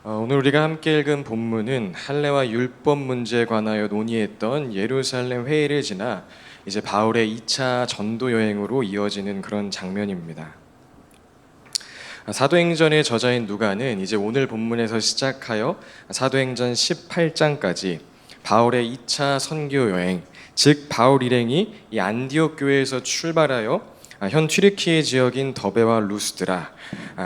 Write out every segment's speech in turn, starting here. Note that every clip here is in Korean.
오늘 우리가 함께 읽은 본문은 할례와 율법 문제에 관하여 논의했던 예루살렘 회의를 지나 이제 바울의 2차 전도 여행으로 이어지는 그런 장면입니다. 사도행전의 저자인 누가는 이제 오늘 본문에서 시작하여 사도행전 18장까지 바울의 2차 선교 여행, 즉 바울 일행이 이 안디옥 교회에서 출발하여 현 튀르키예 지역인 더베와 루스드라,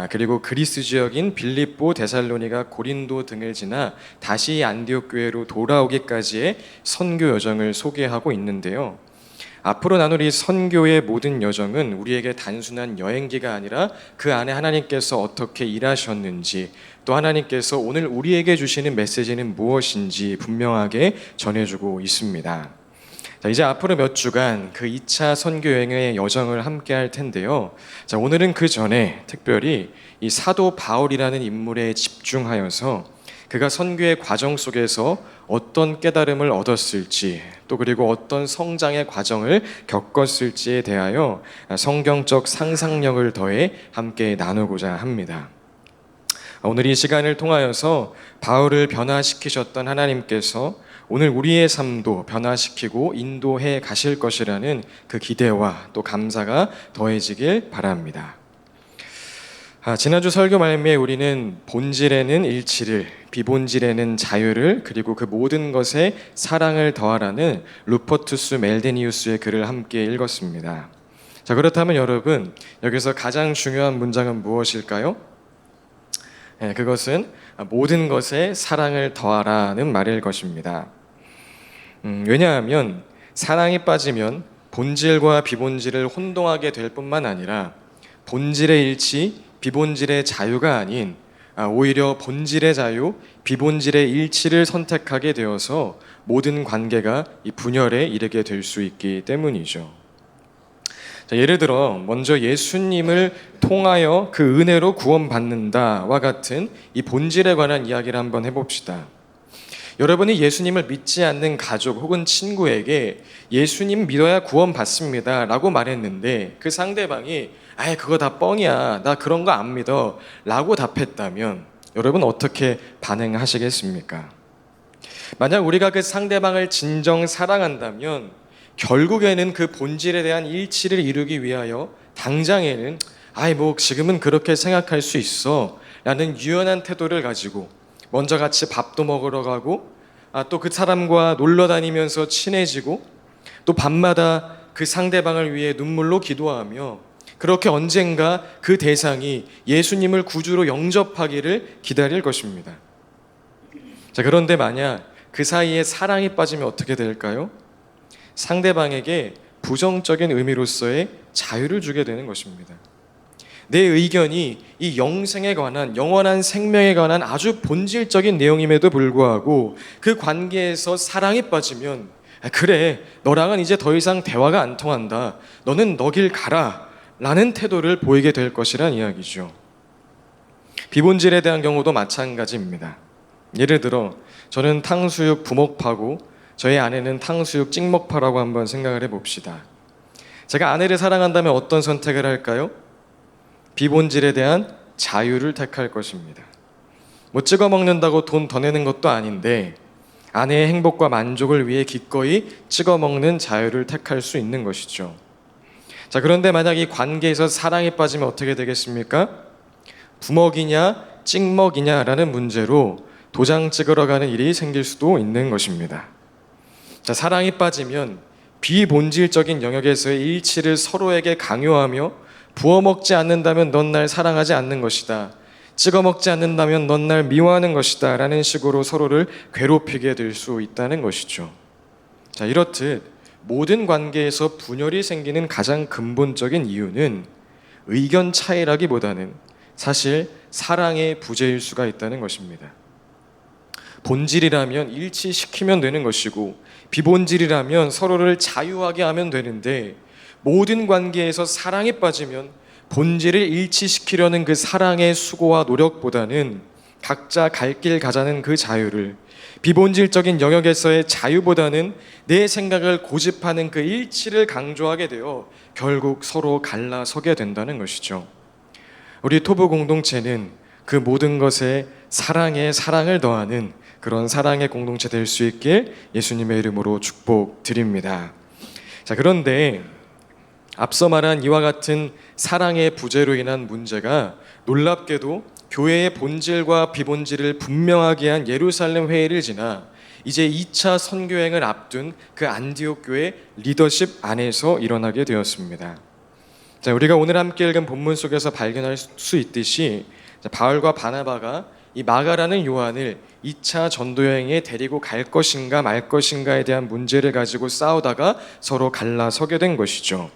그리고 그리스 지역인 빌립보, 데살로니가, 고린도 등을 지나 다시 안디옥 교회로 돌아오기까지의 선교 여정을 소개하고 있는데요. 앞으로 나눌 이 선교의 모든 여정은 우리에게 단순한 여행기가 아니라 그 안에 하나님께서 어떻게 일하셨는지, 또 하나님께서 오늘 우리에게 주시는 메시지는 무엇인지 분명하게 전해주고 있습니다. 자, 이제 앞으로 몇 주간 그 2차 선교 여행의 여정을 함께 할 텐데요. 자, 오늘은 그 전에 특별히 이 사도 바울이라는 인물에 집중하여서 그가 선교의 과정 속에서 어떤 깨달음을 얻었을지, 또 그리고 어떤 성장의 과정을 겪었을지에 대하여 성경적 상상력을 더해 함께 나누고자 합니다. 오늘 이 시간을 통하여서 바울을 변화시키셨던 하나님께서 오늘 우리의 삶도 변화시키고 인도해 가실 것이라는 그 기대와 또 감사가 더해지길 바랍니다. 지난주 설교 말미에 우리는 본질에는 일치를, 비본질에는 자유를, 그리고 그 모든 것에 사랑을 더하라는 루퍼투스 멜데니우스의 글을 함께 읽었습니다. 자, 그렇다면 여러분, 여기서 가장 중요한 문장은 무엇일까요? 그것은 모든 것에 사랑을 더하라는 말일 것입니다. 왜냐하면 사랑이 빠지면 본질과 비본질을 혼동하게 될 뿐만 아니라 본질의 일치, 비본질의 자유가 아닌 오히려 본질의 자유, 비본질의 일치를 선택하게 되어서 모든 관계가 이 분열에 이르게 될 수 있기 때문이죠. 자, 예를 들어 먼저 예수님을 통하여 그 은혜로 구원받는다와 같은 이 본질에 관한 이야기를 한번 해봅시다. 여러분이 예수님을 믿지 않는 가족 혹은 친구에게 예수님 믿어야 구원받습니다 라고 말했는데 그 상대방이 아이 그거 다 뻥이야, 나 그런 거 안 믿어 라고 답했다면 여러분 어떻게 반응하시겠습니까? 만약 우리가 그 상대방을 진정 사랑한다면 결국에는 그 본질에 대한 일치를 이루기 위하여 당장에는 아이 뭐 지금은 그렇게 생각할 수 있어 라는 유연한 태도를 가지고 먼저 같이 밥도 먹으러 가고 또 그 사람과 놀러 다니면서 친해지고 또 밤마다 그 상대방을 위해 눈물로 기도하며 그렇게 언젠가 그 대상이 예수님을 구주로 영접하기를 기다릴 것입니다. 자, 그런데 만약 그 사이에 사랑이 빠지면 어떻게 될까요? 상대방에게 부정적인 의미로서의 자유를 주게 되는 것입니다. 내 의견이 이 영생에 관한, 영원한 생명에 관한 아주 본질적인 내용임에도 불구하고 그 관계에서 사랑이 빠지면 그래, 너랑은 이제 더 이상 대화가 안 통한다, 너는 너 길 가라 라는 태도를 보이게 될 것이란 이야기죠. 비본질에 대한 경우도 마찬가지입니다. 예를 들어 저는 탕수육 부먹파고 저희 아내는 탕수육 찍먹파라고 한번 생각을 해봅시다. 제가 아내를 사랑한다면 어떤 선택을 할까요? 비본질에 대한 자유를 택할 것입니다. 뭐 찍어 먹는다고 돈 더 내는 것도 아닌데 아내의 행복과 만족을 위해 기꺼이 찍어 먹는 자유를 택할 수 있는 것이죠. 자, 그런데 만약 이 관계에서 사랑이 빠지면 어떻게 되겠습니까? 부먹이냐 찍먹이냐라는 문제로 도장 찍으러 가는 일이 생길 수도 있는 것입니다. 자, 사랑이 빠지면 비본질적인 영역에서의 일치를 서로에게 강요하며 부어 먹지 않는다면 넌 날 사랑하지 않는 것이다, 찍어 먹지 않는다면 넌 날 미워하는 것이다 라는 식으로 서로를 괴롭히게 될 수 있다는 것이죠. 자, 이렇듯 모든 관계에서 분열이 생기는 가장 근본적인 이유는 의견 차이라기보다는 사실 사랑의 부재일 수가 있다는 것입니다. 본질이라면 일치시키면 되는 것이고 비본질이라면 서로를 자유하게 하면 되는데 모든 관계에서 사랑이 빠지면 본질을 일치시키려는 그 사랑의 수고와 노력보다는 각자 갈 길 가자는 그 자유를, 비본질적인 영역에서의 자유보다는 내 생각을 고집하는 그 일치를 강조하게 되어 결국 서로 갈라서게 된다는 것이죠. 우리 토부 공동체는 그 모든 것에 사랑에 사랑을 더하는 그런 사랑의 공동체 될 수 있길 예수님의 이름으로 축복드립니다. 자, 그런데 앞서 말한 이와 같은 사랑의 부재로 인한 문제가 놀랍게도 교회의 본질과 비본질을 분명하게 한 예루살렘 회의를 지나 이제 2차 선교행을 앞둔 그 안디옥 교회 리더십 안에서 일어나게 되었습니다. 자, 우리가 오늘 함께 읽은 본문 속에서 발견할 수 있듯이 바울과 바나바가 이 마가라는 요한을 2차 전도여행에 데리고 갈 것인가 말 것인가에 대한 문제를 가지고 싸우다가 서로 갈라서게 된 것이죠.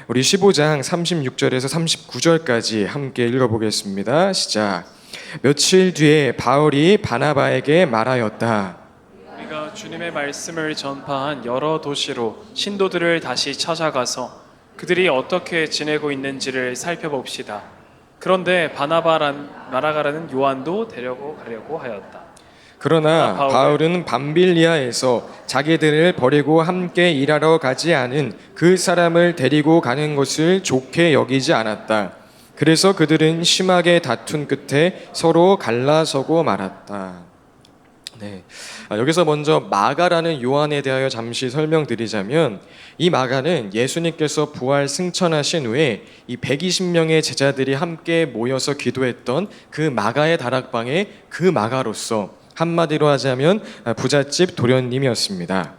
우리 15장 36절에서 39절까지 함께 읽어보겠습니다. 시작. 며칠 뒤에 바울이 바나바에게 말하였다. 우리가 주님의 말씀을 전파한 여러 도시로 신도들을 다시 찾아가서 그들이 어떻게 지내고 있는지를 살펴봅시다. 그런데 마라가라는 요한도 데려고 가려고 하였다. 그러나 바울은 밤빌리아에서 자기들을 버리고 함께 일하러 가지 않은 그 사람을 데리고 가는 것을 좋게 여기지 않았다. 그래서 그들은 심하게 다툰 끝에 서로 갈라서고 말았다. 네. 여기서 먼저 마가라는 요한에 대하여 잠시 설명드리자면, 이 마가는 예수님께서 부활 승천하신 후에 이 120명의 제자들이 함께 모여서 기도했던 그 마가의 다락방의 그 마가로서 한마디로 하자면 부잣집 도련님이었습니다.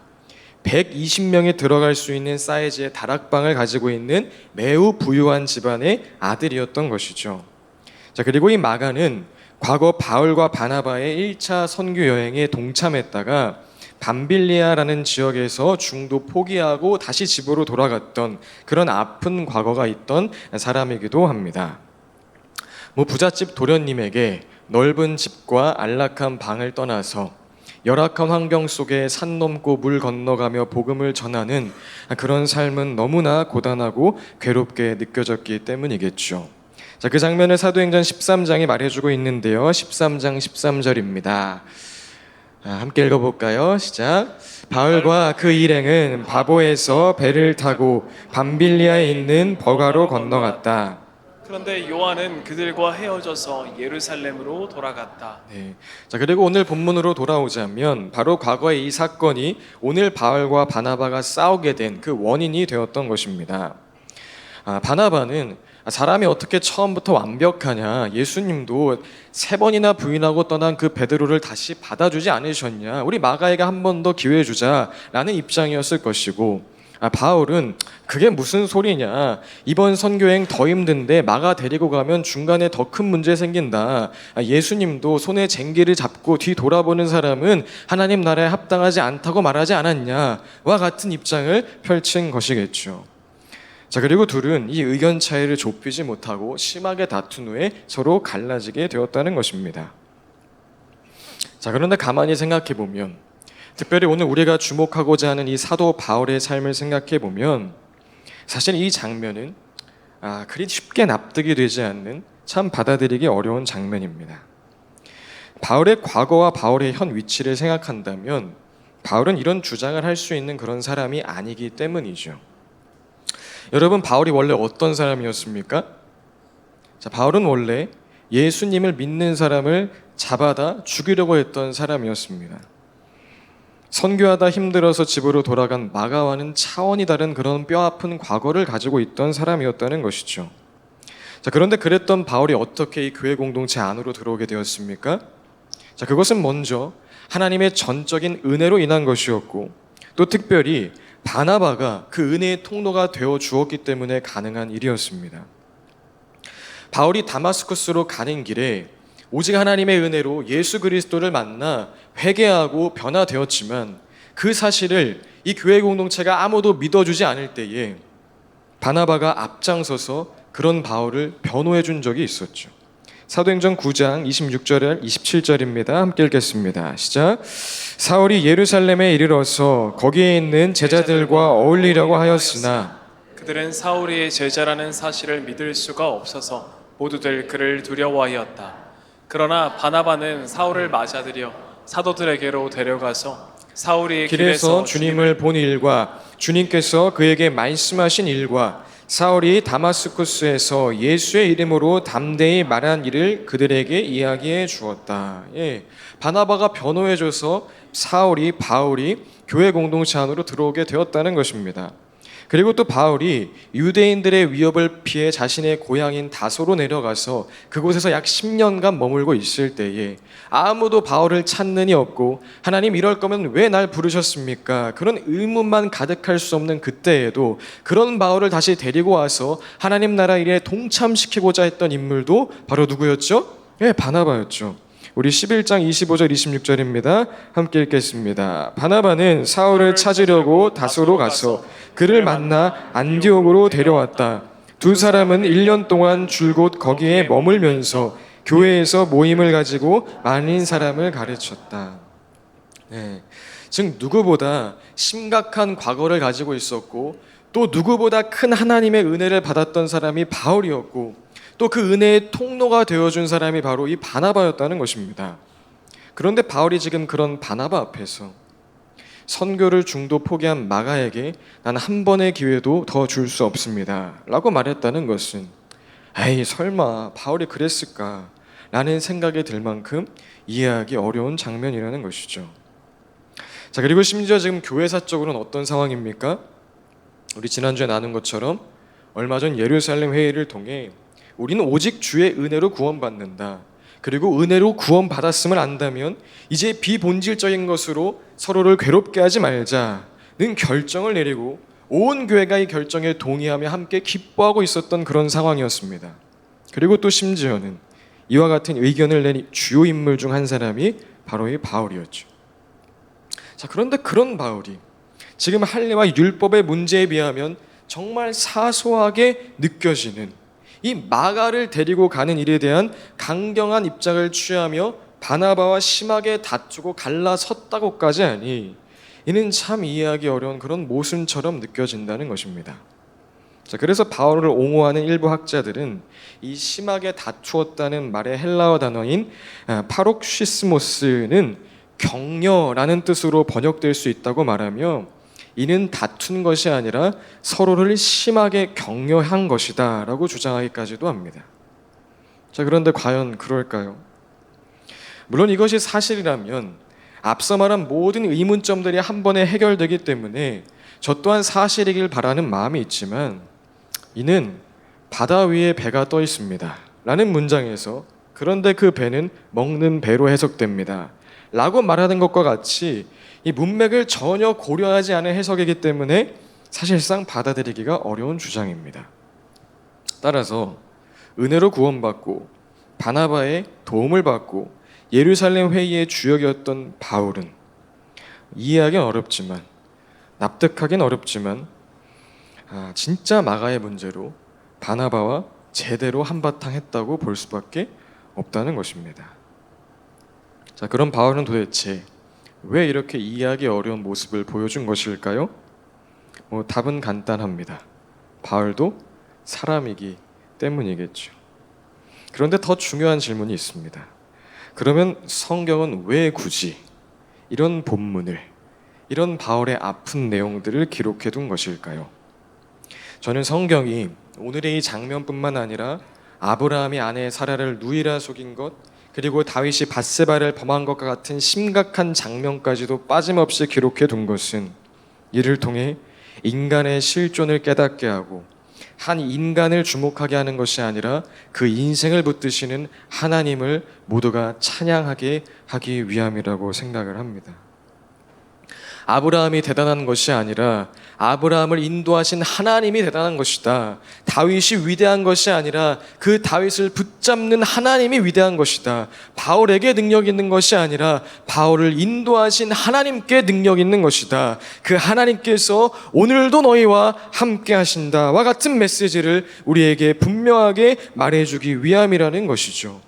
120명이 들어갈 수 있는 사이즈의 다락방을 가지고 있는 매우 부유한 집안의 아들이었던 것이죠. 자, 그리고 이 마가는 과거 바울과 바나바의 1차 선교 여행에 동참했다가 밤빌리아라는 지역에서 중도 포기하고 다시 집으로 돌아갔던 그런 아픈 과거가 있던 사람이기도 합니다. 부잣집 도련님에게 넓은 집과 안락한 방을 떠나서 열악한 환경 속에 산 넘고 물 건너가며 복음을 전하는 그런 삶은 너무나 고단하고 괴롭게 느껴졌기 때문이겠죠. 자, 그 장면을 사도행전 13장이 말해주고 있는데요. 13장 13절입니다. 함께 읽어볼까요? 시작. 바울과 그 일행은 바보에서 배를 타고 밤빌리아에 있는 버가로 건너갔다. 그런데 요한은 그들과 헤어져서 예루살렘으로 돌아갔다. 네. 자, 그리고 오늘 본문으로 돌아오자면 바로 과거의 이 사건이 오늘 바울과 바나바가 싸우게 된 그 원인이 되었던 것입니다. 바나바는 사람이 어떻게 처음부터 완벽하냐, 예수님도 3번이나 부인하고 떠난 그 베드로를 다시 받아주지 않으셨냐, 우리 마가에게 한 번 더 기회 주자라는 입장이었을 것이고, 바울은 그게 무슨 소리냐, 이번 선교행 더 힘든데 마가 데리고 가면 중간에 더 큰 문제 생긴다, 예수님도 손에 쟁기를 잡고 뒤 돌아보는 사람은 하나님 나라에 합당하지 않다고 말하지 않았냐와 같은 입장을 펼친 것이겠죠. 자, 그리고 둘은 이 의견 차이를 좁히지 못하고 심하게 다툰 후에 서로 갈라지게 되었다는 것입니다. 자, 그런데 가만히 생각해 보면, 특별히 오늘 우리가 주목하고자 하는 이 사도 바울의 삶을 생각해 보면, 사실 이 장면은 그리 쉽게 납득이 되지 않는, 참 받아들이기 어려운 장면입니다. 바울의 과거와 바울의 현 위치를 생각한다면 바울은 이런 주장을 할 수 있는 그런 사람이 아니기 때문이죠. 여러분, 바울이 원래 어떤 사람이었습니까? 자, 바울은 원래 예수님을 믿는 사람을 잡아다 죽이려고 했던 사람이었습니다. 선교하다 힘들어서 집으로 돌아간 마가와는 차원이 다른 그런 뼈아픈 과거를 가지고 있던 사람이었다는 것이죠. 자, 그런데 그랬던 바울이 어떻게 이 교회 공동체 안으로 들어오게 되었습니까? 자, 그것은 먼저 하나님의 전적인 은혜로 인한 것이었고, 또 특별히 바나바가 그 은혜의 통로가 되어 주었기 때문에 가능한 일이었습니다. 바울이 다마스쿠스로 가는 길에 오직 하나님의 은혜로 예수 그리스도를 만나 회개하고 변화되었지만, 그 사실을 이 교회 공동체가 아무도 믿어주지 않을 때에 바나바가 앞장서서 그런 바울을 변호해 준 적이 있었죠. 사도행전 9장 26절 27절입니다. 함께 읽겠습니다. 시작. 사울이 예루살렘에 이르러서 거기에 있는 제자들과 어울리려고 하였으나 그들은 사울이 제자라는 사실을 믿을 수가 없어서 모두들 그를 두려워하였다. 그러나 바나바는 사울을 맞아들여 사도들에게로 데려가서 사울이 길에서 주님을 본 일과 주님께서 그에게 말씀하신 일과 사울이 다마스쿠스에서 예수의 이름으로 담대히 말한 일을 그들에게 이야기해 주었다. 예, 바나바가 변호해줘서 바울이 교회 공동체 안으로 들어오게 되었다는 것입니다. 그리고 또 바울이 유대인들의 위협을 피해 자신의 고향인 다소로 내려가서 그곳에서 약 10년간 머물고 있을 때에 아무도 바울을 찾는 이 없고, 하나님 이럴 거면 왜 날 부르셨습니까? 그런 의문만 가득할 수 없는 그때에도 그런 바울을 다시 데리고 와서 하나님 나라 일에 동참시키고자 했던 인물도 바로 누구였죠? 예, 바나바였죠. 우리 11장 25절 26절입니다. 함께 읽겠습니다. 바나바는 사울을 찾으려고 다소로 가서 그를 만나 안디옥으로 데려왔다. 두 사람은 1년 동안 줄곧 거기에 머물면서 교회에서 모임을 가지고 많은 사람을 가르쳤다. 네. 즉 누구보다 심각한 과거를 가지고 있었고, 또 누구보다 큰 하나님의 은혜를 받았던 사람이 바울이었고, 또 그 은혜의 통로가 되어준 사람이 바로 이 바나바였다는 것입니다. 그런데 바울이 지금 그런 바나바 앞에서 선교를 중도 포기한 마가에게 난 한 번의 기회도 더 줄 수 없습니다 라고 말했다는 것은, 에이 설마 바울이 그랬을까 라는 생각이 들 만큼 이해하기 어려운 장면이라는 것이죠. 자, 그리고 심지어 지금 교회사적으로는 어떤 상황입니까? 우리 지난주에 나눈 것처럼 얼마 전 예루살렘 회의를 통해 우리는 오직 주의 은혜로 구원받는다, 그리고 은혜로 구원받았음을 안다면 이제 비본질적인 것으로 서로를 괴롭게 하지 말자는 결정을 내리고 온 교회가 이 결정에 동의하며 함께 기뻐하고 있었던 그런 상황이었습니다. 그리고 또 심지어는 이와 같은 의견을 낸 주요 인물 중 한 사람이 바로 이 바울이었죠. 자, 그런데 그런 바울이 지금 할례와 율법의 문제에 비하면 정말 사소하게 느껴지는 이 마가를 데리고 가는 일에 대한 강경한 입장을 취하며 바나바와 심하게 다투고 갈라섰다고까지 하니, 이는 참 이해하기 어려운 그런 모순처럼 느껴진다는 것입니다. 자, 그래서 바울을 옹호하는 일부 학자들은 이 심하게 다투었다는 말의 헬라어 단어인 파록시스모스는 격려라는 뜻으로 번역될 수 있다고 말하며, 이는 다툰 것이 아니라 서로를 심하게 격려한 것이다 라고 주장하기까지도 합니다. 자, 그런데 과연 그럴까요? 물론 이것이 사실이라면 앞서 말한 모든 의문점들이 한 번에 해결되기 때문에 저 또한 사실이길 바라는 마음이 있지만, 이는 바다 위에 배가 떠 있습니다 라는 문장에서 그런데 그 배는 먹는 배로 해석됩니다 라고 말하는 것과 같이 이 문맥을 전혀 고려하지 않은 해석이기 때문에 사실상 받아들이기가 어려운 주장입니다. 따라서 은혜로 구원받고 바나바의 도움을 받고 예루살렘 회의의 주역이었던 바울은 이해하기는 어렵지만, 납득하기는 어렵지만 진짜 마가의 문제로 바나바와 제대로 한바탕 했다고 볼 수밖에 없다는 것입니다. 자, 그럼 바울은 도대체 왜 이렇게 이해하기 어려운 모습을 보여준 것일까요? 답은 간단합니다. 바울도 사람이기 때문이겠죠. 그런데 더 중요한 질문이 있습니다. 그러면 성경은 왜 굳이 이런 본문을, 이런 바울의 아픈 내용들을 기록해 둔 것일까요? 저는 성경이 오늘의 이 장면뿐만 아니라 아브라함이 아내 사라를 누이라 속인 것, 그리고 다윗이 밧세바를 범한 것과 같은 심각한 장면까지도 빠짐없이 기록해 둔 것은 이를 통해 인간의 실존을 깨닫게 하고 한 인간을 주목하게 하는 것이 아니라 그 인생을 붙드시는 하나님을 모두가 찬양하게 하기 위함이라고 생각을 합니다. 아브라함이 대단한 것이 아니라 아브라함을 인도하신 하나님이 대단한 것이다. 다윗이 위대한 것이 아니라 그 다윗을 붙잡는 하나님이 위대한 것이다. 바울에게 능력 있는 것이 아니라 바울을 인도하신 하나님께 능력 있는 것이다. 그 하나님께서 오늘도 너희와 함께 하신다와 같은 메시지를 우리에게 분명하게 말해주기 위함이라는 것이죠.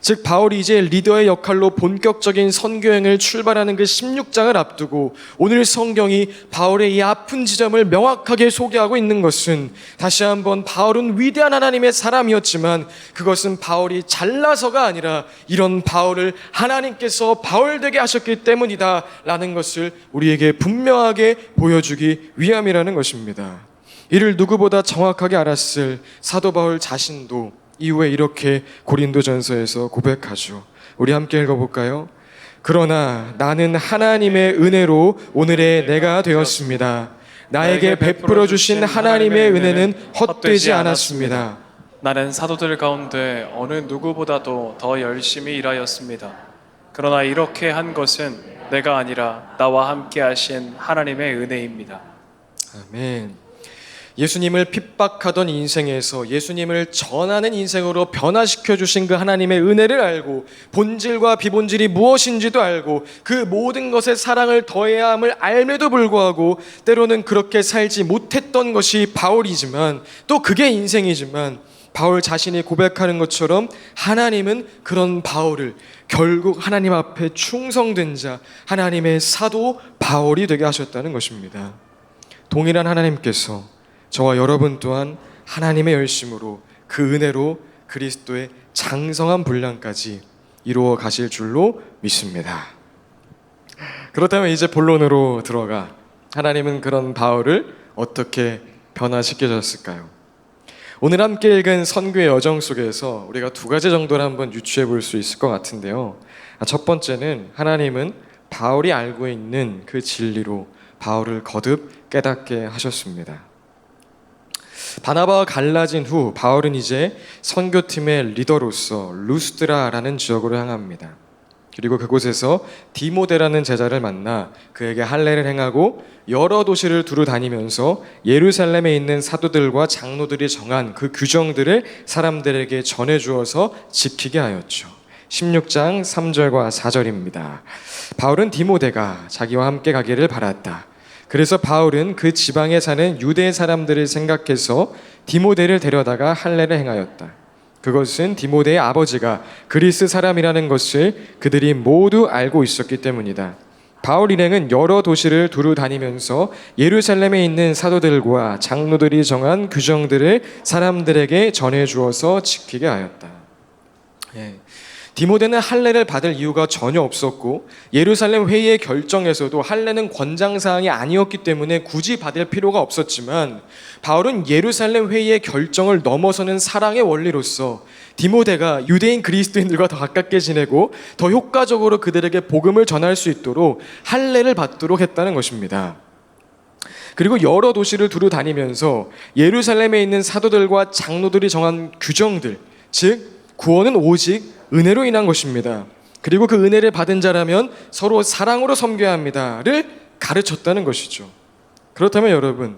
즉 바울이 이제 리더의 역할로 본격적인 선교행을 출발하는 그 16장을 앞두고 오늘 성경이 바울의 이 아픈 지점을 명확하게 소개하고 있는 것은 다시 한번 바울은 위대한 하나님의 사람이었지만 그것은 바울이 잘나서가 아니라 이런 바울을 하나님께서 바울되게 하셨기 때문이다 라는 것을 우리에게 분명하게 보여주기 위함이라는 것입니다. 이를 누구보다 정확하게 알았을 사도 바울 자신도 이후에 이렇게 고린도전서에서 고백하죠. 우리 함께 읽어볼까요? 그러나 나는 하나님의 은혜로 오늘의 내가 되었습니다. 나에게 베풀어 주신 하나님의 은혜는 헛되지 않았습니다. 나는 사도들 가운데 어느 누구보다도 더 열심히 일하였습니다. 그러나 이렇게 한 것은 내가 아니라 나와 함께 하신 하나님의 은혜입니다. 아멘. 예수님을 핍박하던 인생에서 예수님을 전하는 인생으로 변화시켜 주신 그 하나님의 은혜를 알고 본질과 비본질이 무엇인지도 알고 그 모든 것에 사랑을 더해야 함을 알매도 불구하고 때로는 그렇게 살지 못했던 것이 바울이지만 또 그게 인생이지만 바울 자신이 고백하는 것처럼 하나님은 그런 바울을 결국 하나님 앞에 충성된 자 하나님의 사도 바울이 되게 하셨다는 것입니다. 동일한 하나님께서 저와 여러분 또한 하나님의 열심으로 그 은혜로 그리스도의 장성한 분량까지 이루어 가실 줄로 믿습니다. 그렇다면 이제 본론으로 들어가 하나님은 그런 바울을 어떻게 변화시켜줬을까요? 오늘 함께 읽은 선교의 여정 속에서 우리가 두 가지 정도를 한번 유추해 볼 수 있을 것 같은데요. 첫 번째는 하나님은 바울이 알고 있는 그 진리로 바울을 거듭 깨닫게 하셨습니다. 바나바와 갈라진 후 바울은 이제 선교팀의 리더로서 루스드라라는 지역으로 향합니다. 그리고 그곳에서 디모데라는 제자를 만나 그에게 할례를 행하고 여러 도시를 두루 다니면서 예루살렘에 있는 사도들과 장로들이 정한 그 규정들을 사람들에게 전해주어서 지키게 하였죠. 16장 3절과 4절입니다. 바울은 디모데가 자기와 함께 가기를 바랐다. 그래서 바울은 그 지방에 사는 유대 사람들을 생각해서 디모데를 데려다가 할례를 행하였다. 그것은 디모데의 아버지가 그리스 사람이라는 것을 그들이 모두 알고 있었기 때문이다. 바울 일행은 여러 도시를 두루 다니면서 예루살렘에 있는 사도들과 장로들이 정한 규정들을 사람들에게 전해주어서 지키게 하였다. 디모데는 할례를 받을 이유가 전혀 없었고 예루살렘 회의의 결정에서도 할례는 권장사항이 아니었기 때문에 굳이 받을 필요가 없었지만 바울은 예루살렘 회의의 결정을 넘어서는 사랑의 원리로서 디모데가 유대인 그리스도인들과 더 가깝게 지내고 더 효과적으로 그들에게 복음을 전할 수 있도록 할례를 받도록 했다는 것입니다. 그리고 여러 도시를 두루 다니면서 예루살렘에 있는 사도들과 장로들이 정한 규정들, 즉 구원은 오직 은혜로 인한 것입니다. 그리고 그 은혜를 받은 자라면 서로 사랑으로 섬겨야 합니다를 가르쳤다는 것이죠. 그렇다면 여러분,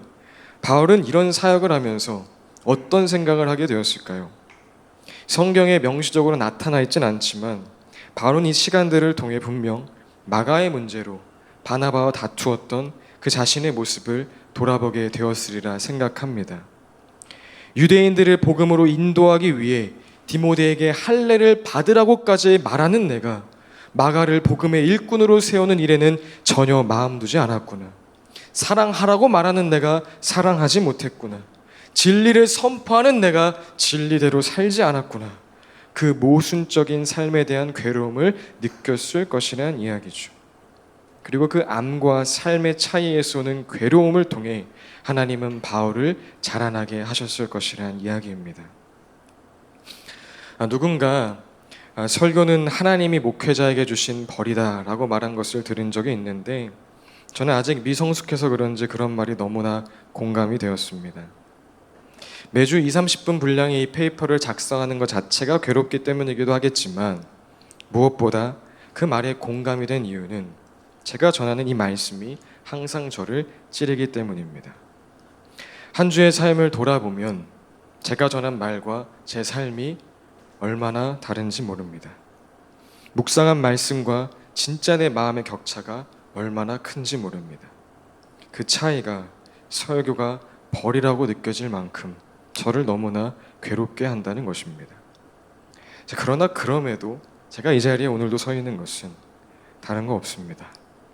바울은 이런 사역을 하면서 어떤 생각을 하게 되었을까요? 성경에 명시적으로 나타나 있진 않지만 바울은 이 시간들을 통해 분명 마가의 문제로 바나바와 다투었던 그 자신의 모습을 돌아보게 되었으리라 생각합니다. 유대인들을 복음으로 인도하기 위해 디모데에게 할례를 받으라고까지 말하는 내가 마가를 복음의 일꾼으로 세우는 일에는 전혀 마음 두지 않았구나. 사랑하라고 말하는 내가 사랑하지 못했구나. 진리를 선포하는 내가 진리대로 살지 않았구나. 그 모순적인 삶에 대한 괴로움을 느꼈을 것이라는 이야기죠. 그리고 그 암과 삶의 차이에서 오는 괴로움을 통해 하나님은 바울을 자라나게 하셨을 것이라는 이야기입니다. 누군가 설교는 하나님이 목회자에게 주신 벌이다 라고 말한 것을 들은 적이 있는데 저는 아직 미성숙해서 그런지 그런 말이 너무나 공감이 되었습니다. 매주 20-30분 분량의 이 페이퍼를 작성하는 것 자체가 괴롭기 때문이기도 하겠지만 무엇보다 그 말에 공감이 된 이유는 제가 전하는 이 말씀이 항상 저를 찌르기 때문입니다. 한 주의 삶을 돌아보면 제가 전한 말과 제 삶이 얼마나 다른지 모릅니다. 묵상한 말씀과 진짜 내 마음의 격차가 얼마나 큰지 모릅니다. 그 차이가 설교가 벌이라고 느껴질 만큼 저를 너무나 괴롭게 한다는 것입니다. 그러나 그럼에도 제가 이 자리에 오늘도 서 있는 것은 다른 거 없습니다.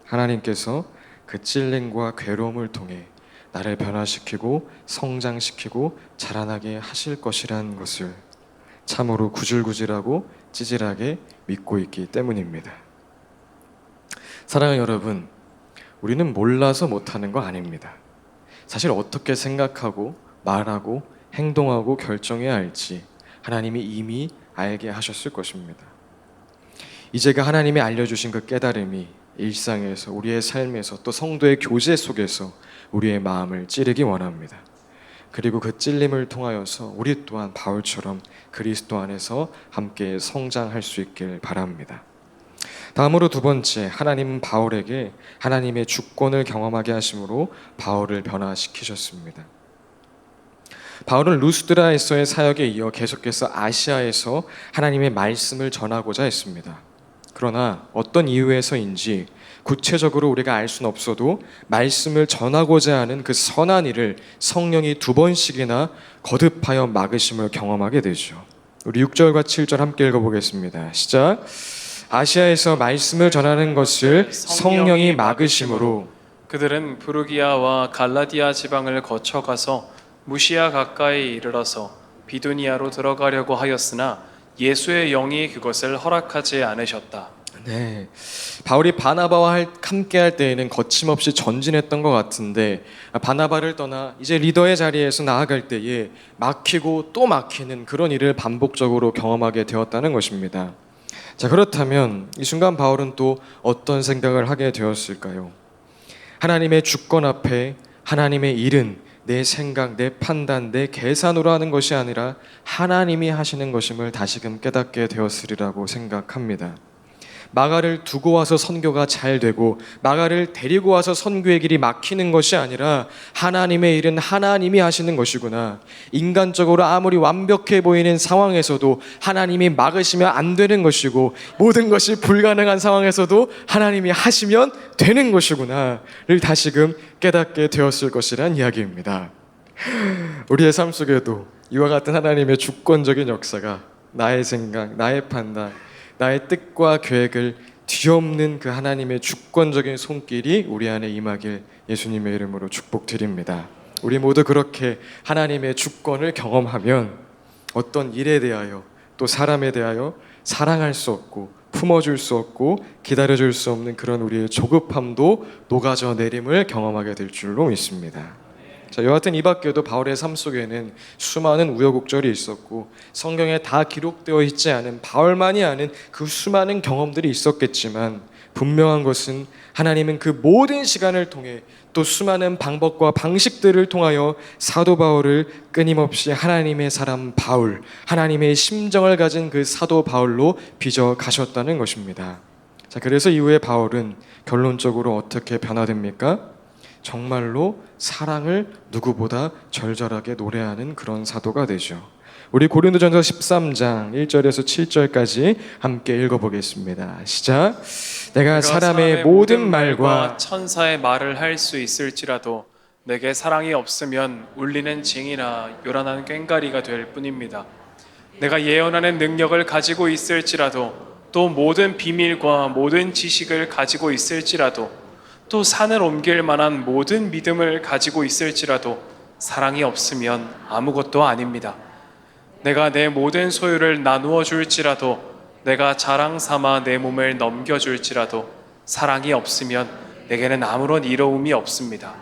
하나님께서 그 찔림과 괴로움을 통해 나를 변화시키고 성장시키고 자라나게 하실 것이라는 것을 참으로 구질구질하고 찌질하게 믿고 있기 때문입니다. 사랑하는 여러분, 우리는 몰라서 못하는 거 아닙니다. 사실 어떻게 생각하고 말하고 행동하고 결정해야 할지 하나님이 이미 알게 하셨을 것입니다. 이제가 하나님이 알려주신 그 깨달음이 일상에서 우리의 삶에서 또 성도의 교제 속에서 우리의 마음을 찌르기 원합니다. 그리고 그 찔림을 통하여서 우리 또한 바울처럼 그리스도 안에서 함께 성장할 수 있길 바랍니다. 다음으로 두 번째, 하나님은 바울에게 하나님의 주권을 경험하게 하심으로 바울을 변화시키셨습니다. 바울은 루스드라에서의 사역에 이어 계속해서 아시아에서 하나님의 말씀을 전하고자 했습니다. 그러나 어떤 이유에서인지 구체적으로 우리가 알 수는 없어도 말씀을 전하고자 하는 그 선한 일을 성령이 2번씩이나 거듭하여 막으심을 경험하게 되죠. 우리 6절과 7절 함께 읽어보겠습니다. 시작. 아시아에서 말씀을 전하는 것을 성령이 막으심으로 그들은 부르기아와 갈라디아 지방을 거쳐가서 무시아 가까이 이르러서 비두니아로 들어가려고 하였으나 예수의 영이 그것을 허락하지 않으셨다. 네, 바울이 바나바와 함께 할 때에는 거침없이 전진했던 것 같은데 바나바를 떠나 이제 리더의 자리에서 나아갈 때에 막히고 또 막히는 그런 일을 반복적으로 경험하게 되었다는 것입니다. 자, 그렇다면 이 순간 바울은 또 어떤 생각을 하게 되었을까요? 하나님의 주권 앞에 하나님의 일은 내 생각, 내 판단, 내 계산으로 하는 것이 아니라 하나님이 하시는 것임을 다시금 깨닫게 되었으리라고 생각합니다. 마가를 두고 와서 선교가 잘 되고 마가를 데리고 와서 선교의 길이 막히는 것이 아니라 하나님의 일은 하나님이 하시는 것이구나. 인간적으로 아무리 완벽해 보이는 상황에서도 하나님이 막으시면 안 되는 것이고 모든 것이 불가능한 상황에서도 하나님이 하시면 되는 것이구나를 다시금 깨닫게 되었을 것이란 이야기입니다. 우리의 삶 속에도 이와 같은 하나님의 주권적인 역사가 나의 생각, 나의 판단, 나의 뜻과 계획을 뒤엎는 그 하나님의 주권적인 손길이 우리 안에 임하길 예수님의 이름으로 축복드립니다. 우리 모두 그렇게 하나님의 주권을 경험하면 어떤 일에 대하여 또 사람에 대하여 사랑할 수 없고 품어줄 수 없고 기다려줄 수 없는 그런 우리의 조급함도 녹아져 내림을 경험하게 될 줄로 믿습니다. 자, 여하튼 이 밖에도 바울의 삶 속에는 수많은 우여곡절이 있었고 성경에 다 기록되어 있지 않은 바울만이 아는 그 수많은 경험들이 있었겠지만 분명한 것은 하나님은 그 모든 시간을 통해 또 수많은 방법과 방식들을 통하여 사도 바울을 끊임없이 하나님의 사람 바울, 하나님의 심정을 가진 그 사도 바울로 빚어 가셨다는 것입니다. 자, 그래서 이후에 바울은 결론적으로 어떻게 변화됩니까? 정말로 사랑을 누구보다 절절하게 노래하는 그런 사도가 되죠. 우리 고린도전서 13장 1절에서 7절까지 함께 읽어보겠습니다. 시작. 내가 사람의 모든 말과 천사의 말을 할 수 있을지라도 내게 사랑이 없으면 울리는 징이나 요란한 꽹과리가 될 뿐입니다. 내가 예언하는 능력을 가지고 있을지라도 또 모든 비밀과 모든 지식을 가지고 있을지라도 또 산을 옮길 만한 모든 믿음을 가지고 있을지라도 사랑이 없으면 아무것도 아닙니다. 내가 내 모든 소유를 나누어 줄지라도 내가 자랑 삼아 내 몸을 넘겨줄지라도 사랑이 없으면 내게는 아무런 이로움이 없습니다.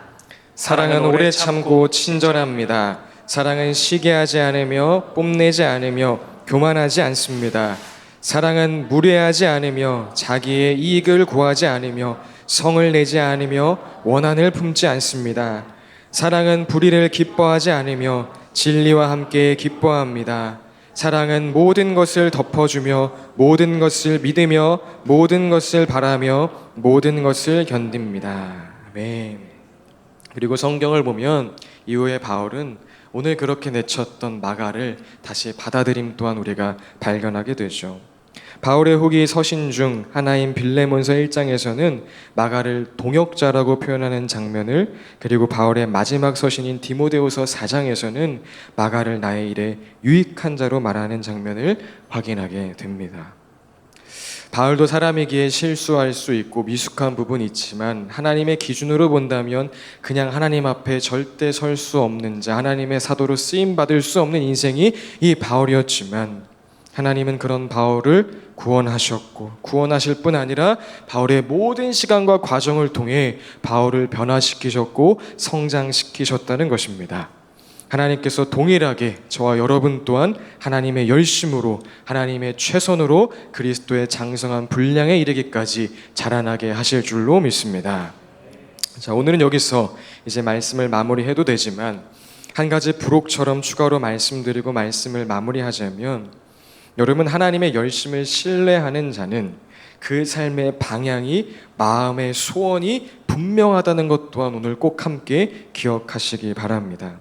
사랑은 오래 참고 친절합니다. 사랑은 시기하지 않으며 뽐내지 않으며 교만하지 않습니다. 사랑은 무례하지 않으며 자기의 이익을 구하지 않으며 성을 내지 않으며 원한을 품지 않습니다. 사랑은 불의를 기뻐하지 않으며 진리와 함께 기뻐합니다. 사랑은 모든 것을 덮어주며 모든 것을 믿으며 모든 것을 바라며 모든 것을 견딥니다. 아멘. 그리고 성경을 보면 이후에 바울은 오늘 그렇게 내쳤던 마가를 다시 받아들임 또한 우리가 발견하게 되죠. 바울의 후기 서신 중 하나인 빌레몬서 1장에서는 마가를 동역자라고 표현하는 장면을, 그리고 바울의 마지막 서신인 디모데후서 4장에서는 마가를 나의 일에 유익한 자로 말하는 장면을 확인하게 됩니다. 바울도 사람이기에 실수할 수 있고 미숙한 부분이 있지만 하나님의 기준으로 본다면 그냥 하나님 앞에 절대 설 수 없는 자, 하나님의 사도로 쓰임받을 수 없는 인생이 이 바울이었지만 하나님은 그런 바울을 구원하셨고, 구원하실 뿐 아니라 바울의 모든 시간과 과정을 통해 바울을 변화시키셨고 성장시키셨다는 것입니다. 하나님께서 동일하게 저와 여러분 또한 하나님의 열심으로, 하나님의 최선으로 그리스도의 장성한 분량에 이르기까지 자라나게 하실 줄로 믿습니다. 자, 오늘은 여기서 이제 말씀을 마무리해도 되지만 한 가지 부록처럼 추가로 말씀드리고 말씀을 마무리하자면, 여러분, 하나님의 열심을 신뢰하는 자는 그 삶의 방향이, 마음의 소원이 분명하다는 것 또한 오늘 꼭 함께 기억하시기 바랍니다.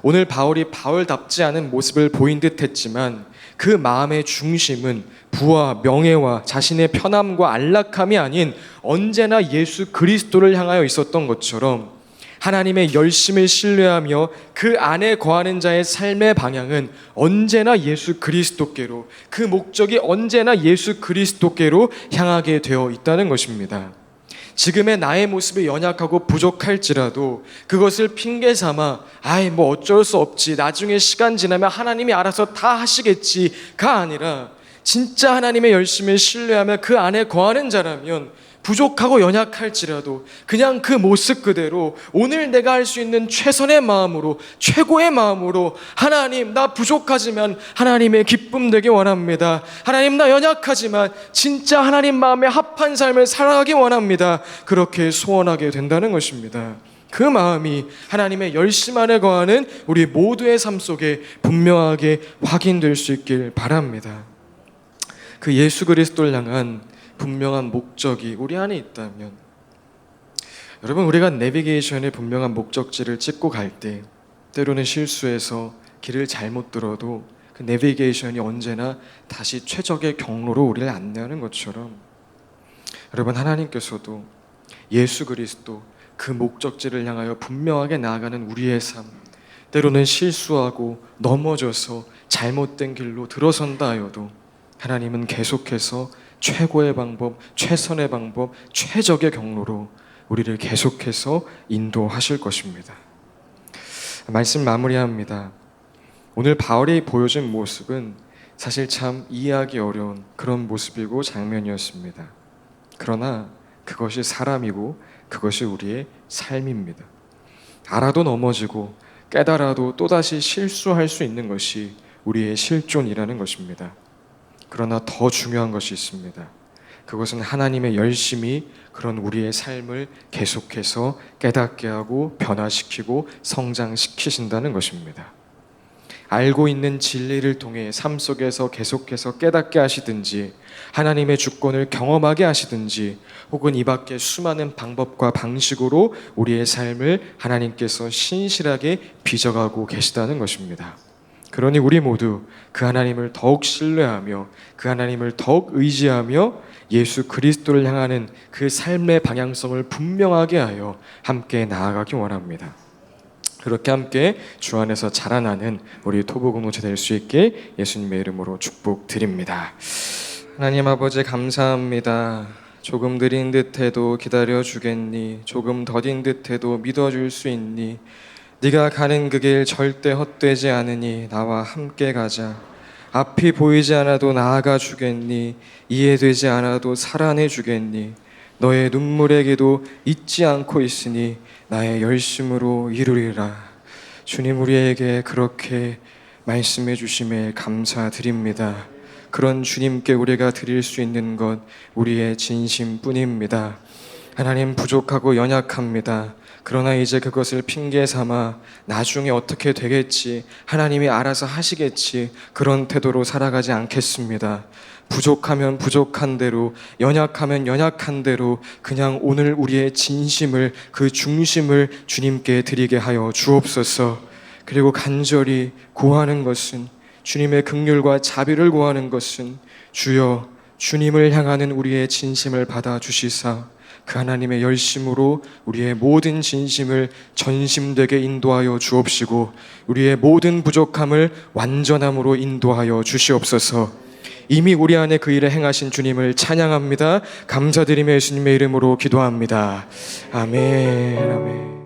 오늘 바울이 바울답지 않은 모습을 보인 듯 했지만 그 마음의 중심은 부와 명예와 자신의 편함과 안락함이 아닌 언제나 예수 그리스도를 향하여 있었던 것처럼, 하나님의 열심을 신뢰하며 그 안에 거하는 자의 삶의 방향은 언제나 예수 그리스도께로, 그 목적이 언제나 예수 그리스도께로 향하게 되어 있다는 것입니다. 지금의 나의 모습이 연약하고 부족할지라도 그것을 핑계 삼아 뭐 어쩔 수 없지, 나중에 시간 지나면 하나님이 알아서 다 하시겠지가 아니라, 진짜 하나님의 열심을 신뢰하며 그 안에 거하는 자라면 부족하고 연약할지라도 그냥 그 모습 그대로 오늘 내가 할 수 있는 최선의 마음으로, 최고의 마음으로, 하나님 나 부족하지만 하나님의 기쁨 되기 원합니다. 하나님 나 연약하지만 진짜 하나님 마음에 합한 삶을 살아가기 원합니다. 그렇게 소원하게 된다는 것입니다. 그 마음이 하나님의 열심 안에 거하는 우리 모두의 삶 속에 분명하게 확인될 수 있길 바랍니다. 그 예수 그리스도를 향한 분명한 목적이 우리 안에 있다면, 여러분, 우리가 내비게이션의 분명한 목적지를 찍고 갈 때 때로는 실수해서 길을 잘못 들어도 그 내비게이션이 언제나 다시 최적의 경로로 우리를 안내하는 것처럼, 여러분, 하나님께서도 예수 그리스도 그 목적지를 향하여 분명하게 나아가는 우리의 삶, 때로는 실수하고 넘어져서 잘못된 길로 들어선다 하여도 하나님은 계속해서 최고의 방법, 최선의 방법, 최적의 경로로 우리를 계속해서 인도하실 것입니다. 말씀 마무리합니다. 오늘 바울이 보여준 모습은 사실 참 이해하기 어려운 그런 모습이고 장면이었습니다. 그러나 그것이 사람이고 그것이 우리의 삶입니다. 알아도 넘어지고 깨달아도 또다시 실수할 수 있는 것이 우리의 실존이라는 것입니다. 그러나 더 중요한 것이 있습니다. 그것은 하나님의 열심이 그런 우리의 삶을 계속해서 깨닫게 하고 변화시키고 성장시키신다는 것입니다. 알고 있는 진리를 통해 삶 속에서 계속해서 깨닫게 하시든지, 하나님의 주권을 경험하게 하시든지, 혹은 이 밖에 수많은 방법과 방식으로 우리의 삶을 하나님께서 신실하게 빚어가고 계시다는 것입니다. 그러니 우리 모두 그 하나님을 더욱 신뢰하며 그 하나님을 더욱 의지하며 예수 그리스도를 향하는 그 삶의 방향성을 분명하게 하여 함께 나아가기 원합니다. 그렇게 함께 주 안에서 자라나는 우리 토부 공동체 될 수 있게 예수님의 이름으로 축복드립니다. 하나님 아버지, 감사합니다. 조금 느린 듯해도 기다려주겠니? 조금 더딘 듯해도 믿어줄 수 있니? 네가 가는 그 길 절대 헛되지 않으니 나와 함께 가자. 앞이 보이지 않아도 나아가 주겠니? 이해되지 않아도 살아내 주겠니? 너의 눈물의 기도 잊지 않고 있으니 나의 열심으로 이루리라. 주님, 우리에게 그렇게 말씀해 주심에 감사드립니다. 그런 주님께 우리가 드릴 수 있는 것 우리의 진심뿐입니다. 하나님, 부족하고 연약합니다. 그러나 이제 그것을 핑계 삼아 나중에 어떻게 되겠지, 하나님이 알아서 하시겠지, 그런 태도로 살아가지 않겠습니다. 부족하면 부족한 대로, 연약하면 연약한 대로 그냥 오늘 우리의 진심을, 그 중심을 주님께 드리게 하여 주옵소서. 그리고 간절히 구하는 것은, 주님의 긍휼과 자비를 구하는 것은, 주여 주님을 향하는 우리의 진심을 받아주시사 그 하나님의 열심으로 우리의 모든 진심을 전심되게 인도하여 주옵시고 우리의 모든 부족함을 완전함으로 인도하여 주시옵소서. 이미 우리 안에 그 일을 행하신 주님을 찬양합니다. 감사드리며 예수님의 이름으로 기도합니다. 아멘. 아멘.